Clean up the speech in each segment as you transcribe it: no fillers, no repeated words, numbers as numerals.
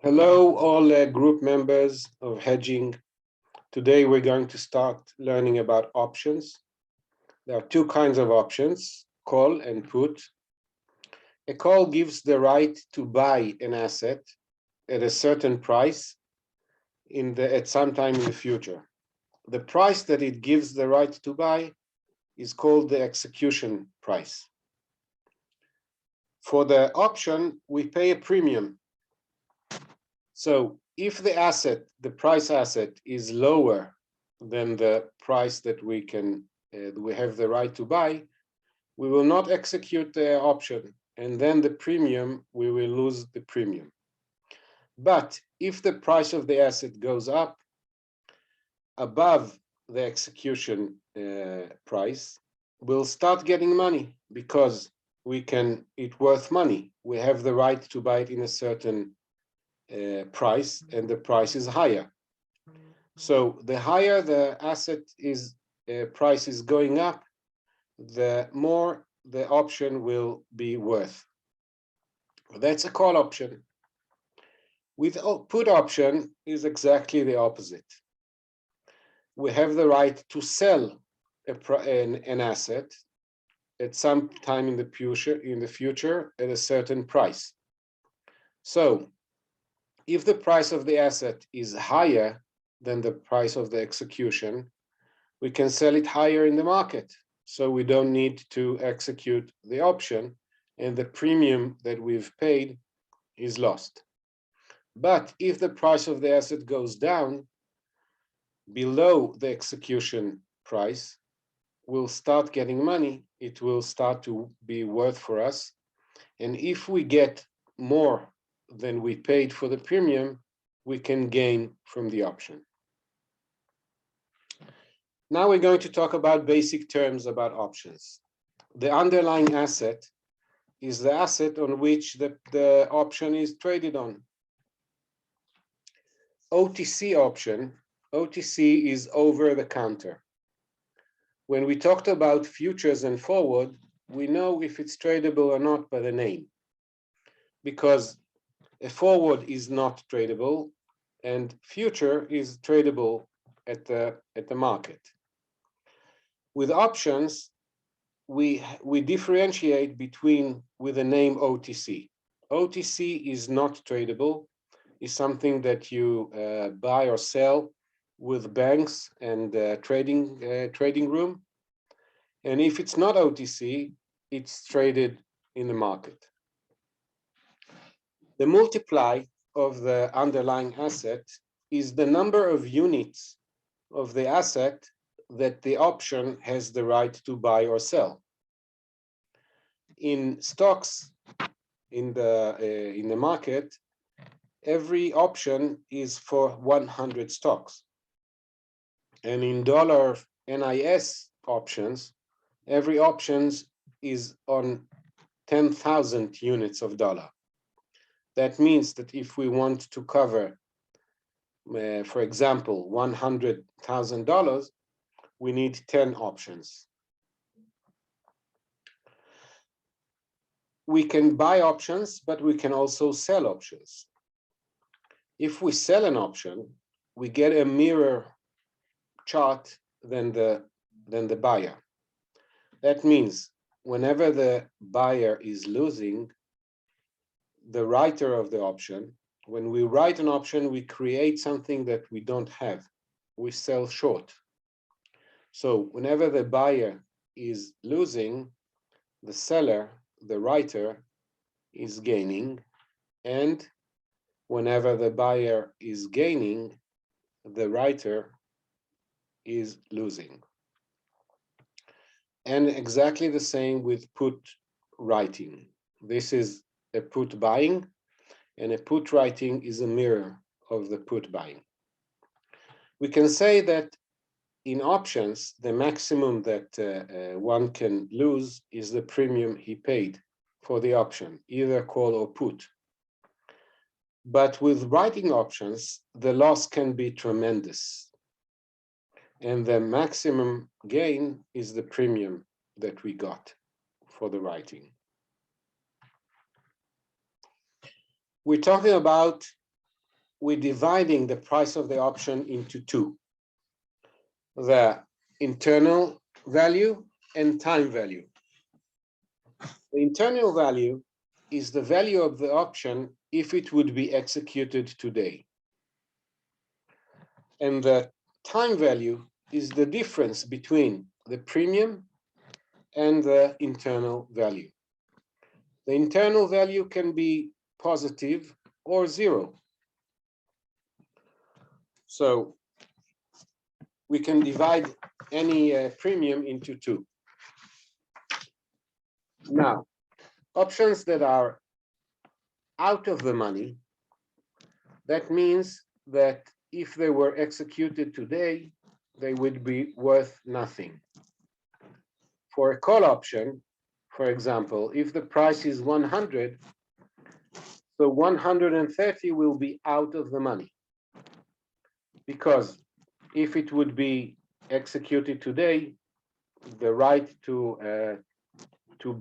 Hello, all group members of hedging. Today we're going to start learning about options. There are two kinds of options, call and put. A call gives the right to buy an asset at a certain price at some time in the future. The price that it gives the right to buy is called the execution price. For the option, we pay a premium. So if the price asset is lower than the price that we have the right to buy, we will not execute the option, and then we will lose the premium. But if the price of the asset goes up above the execution price, we'll start getting money because it's worth money. We have the right to buy it in a certain price, and the price is higher. So the higher the asset price is going up, the more the option will be worth. That's a call option. With put option is exactly the opposite. We have the right to sell an asset at some time in the future at a certain price. So if the price of the asset is higher than the price of the execution, we can sell it higher in the market. So we don't need to execute the option, and the premium that we've paid is lost. But if the price of the asset goes down below the execution price, we'll start getting money. It will start to be worth for us. And if we get more than we paid for the premium, we can gain from the option. Now we're going to talk about basic terms about options. The underlying asset is the asset on which the option is traded on. OTC option, OTC is over the counter. When we talked about futures and forward, we know if it's tradable or not by the name, because a forward is not tradable and future is tradable at the market. With options, we differentiate with the name OTC. OTC is not tradable, is something that you buy or sell with banks and trading room. And if it's not OTC, it's traded in the market. The multiply of the underlying asset is the number of units of the asset that the option has the right to buy or sell. In stocks, in the market, every option is for 100 stocks. And in dollar NIS options, every option is on 10,000 units of dollar. That means that if we want to cover, for example, $100,000, we need 10 options. We can buy options, but we can also sell options. If we sell an option, we get a mirror chart than the buyer. That means whenever the buyer is losing, the writer of the option, when we write an option, we create something that we don't have. We sell short. So whenever the buyer is losing, the seller, the writer, is gaining, and whenever the buyer is gaining, the writer is losing. And exactly the same with put writing. This is a put buying, and a put writing is a mirror of the put buying. We can say that in options, the maximum that one can lose is the premium he paid for the option, either call or put. But with writing options, the loss can be tremendous. And the maximum gain is the premium that we got for the writing. We're talking about we're dividing the price of the option into two: the internal value and time value. The internal value is the value of the option if it would be executed today. And the time value is the difference between the premium and the internal value. The internal value can be positive or zero. So we can divide any premium into two. Now, options that are out of the money, that means that if they were executed today, they would be worth nothing. For a call option, for example, if the price is 100, so 130 will be out of the money. Because if it would be executed today, the right to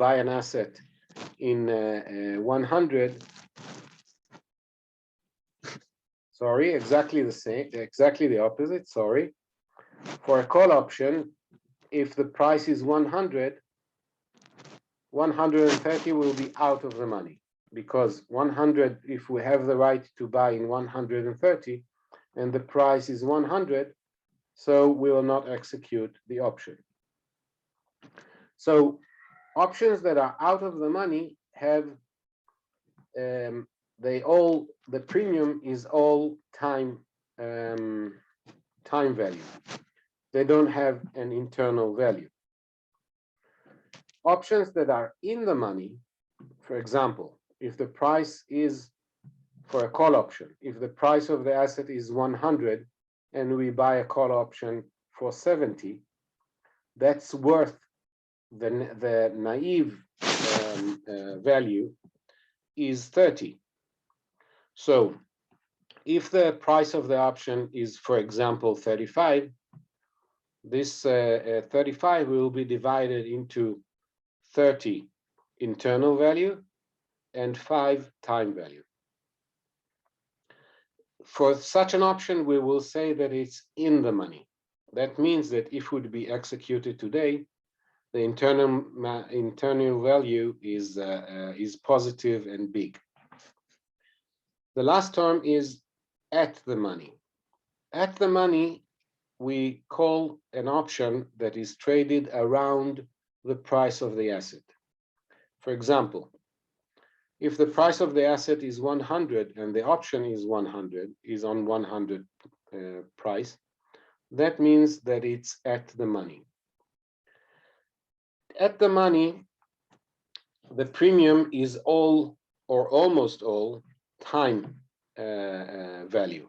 buy an asset in 100, sorry, exactly the same, exactly the opposite, sorry. For a call option, if the price is 100, 130 will be out of the money, because 100, if we have the right to buy in 130 and the price is 100, so we will not execute the option. So options that are out of the money have the premium is all time value. They don't have an internal value. Options that are in the money, for example, if the price is, for a call option, if the price of the asset is 100 and we buy a call option for 70, that's worth the naive value is 30. So if the price of the option is, for example, 35, this 35 will be divided into 30 internal value and 5 time value. For such an option, we will say that it's in the money. That means that if it would be executed today, the internal value is positive and big. The last term is at the money. At the money, we call an option that is traded around the price of the asset. For example, if the price of the asset is 100 and the option is 100, is on 100 price, that means that it's at the money. At the money, the premium is all or almost all time value.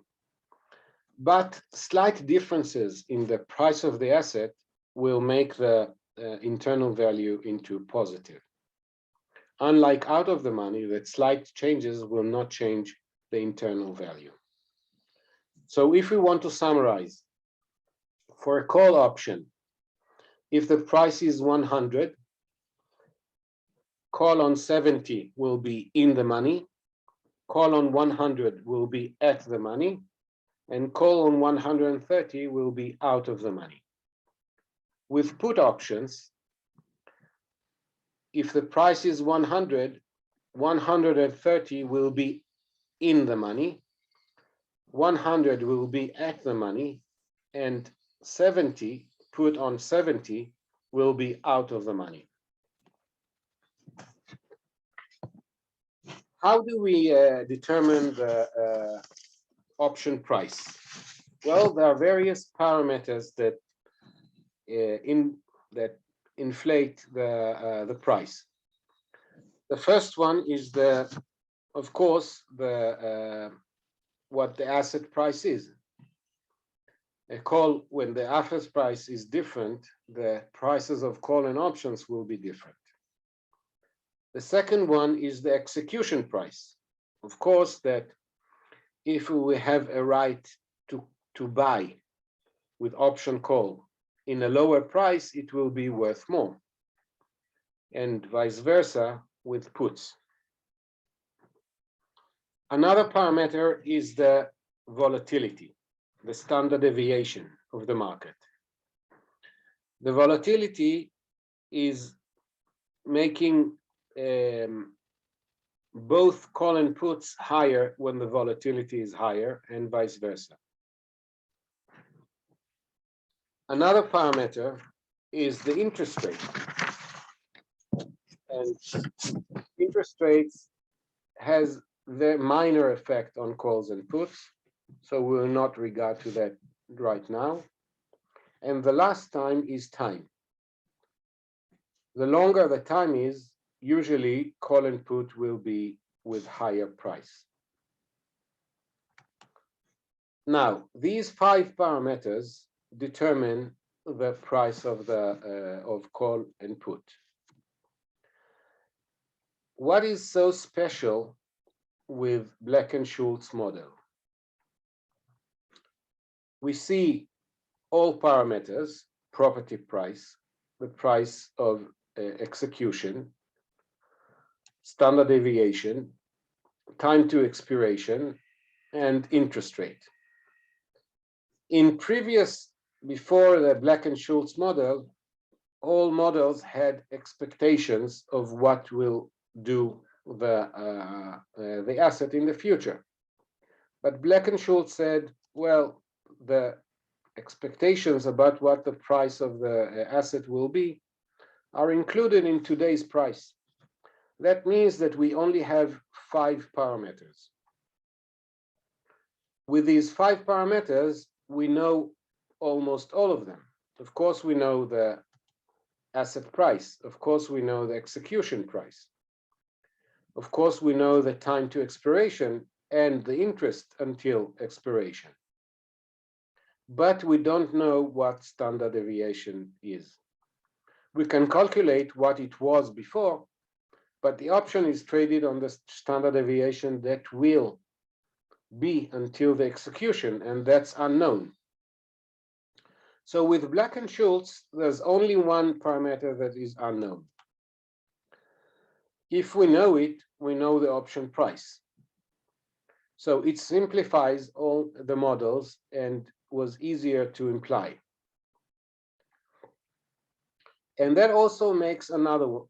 But slight differences in the price of the asset will make the internal value into positive. Unlike out of the money, that slight changes will not change the internal value. So if we want to summarize, for a call option, if the price is 100, call on 70 will be in the money, call on 100 will be at the money, and call on 130 will be out of the money. With put options, if the price is 100, 130 will be in the money, 100 will be at the money, and 70, put on 70, will be out of the money. How do we determine the option price? Well, there are various parameters that inflate the price. The first one is of course, what the asset price is. A call, when the asset price is different, the prices of call and options will be different. The second one is the execution price. Of course, that if we have a right to buy with option call in a lower price, it will be worth more, and vice versa with puts. Another parameter is the volatility, the standard deviation of the market. The volatility is making both call and puts higher when the volatility is higher, and vice versa. Another parameter is the interest rate. And interest rates has the minor effect on calls and puts, so we will not regard to that right now. And the last time is time. The longer the time is, usually call and put will be with higher price. Now, these 5 parameters determine the price of the of call and put. What is so special with Black-Scholes model? We see all parameters: property price, the price of execution, standard deviation, time to expiration, and interest rate. In previous, before the Black-Scholes model, all models had expectations of what will do the asset in the future. But Black-Scholes said, well, the expectations about what the price of the asset will be are included in today's price. That means that we only have 5 parameters. With these 5 parameters, we know almost all of them. Of course, we know the asset price. Of course, we know the execution price. Of course, we know the time to expiration and the interest until expiration. But we don't know what standard deviation is. We can calculate what it was before, but the option is traded on the standard deviation that will be until the execution, and that's unknown. So with Black-Scholes, there's only one parameter that is unknown. If we know it, we know the option price. So it simplifies all the models and was easier to imply. And that also makes another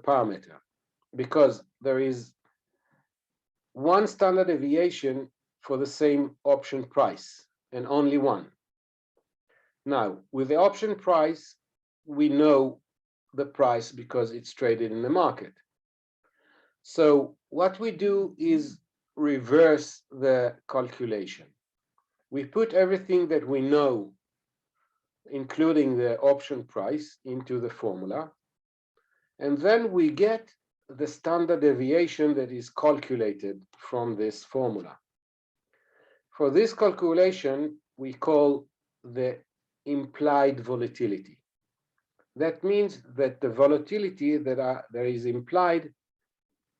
parameter, because there is one standard deviation for the same option price, and only one. Now, with the option price, we know the price because it's traded in the market. So what we do is reverse the calculation. We put everything that we know, including the option price, into the formula, and then we get the standard deviation that is calculated from this formula. For this calculation, we call the implied volatility. That means that the volatility that is implied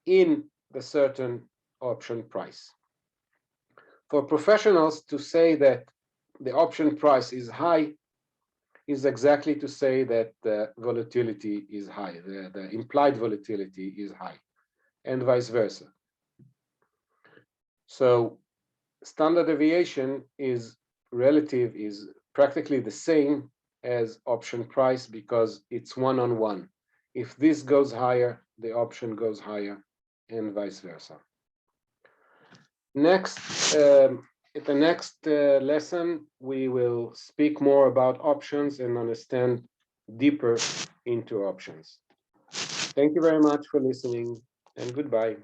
in the certain option price. For professionals to say that the option price is high is exactly to say that the volatility is high, the implied volatility is high, and vice versa. So standard deviation is relative, is practically the same as option price because it's one-on-one. If this goes higher, the option goes higher, and vice versa. Next, at the next lesson, we will speak more about options and understand deeper into options. Thank you very much for listening, and goodbye.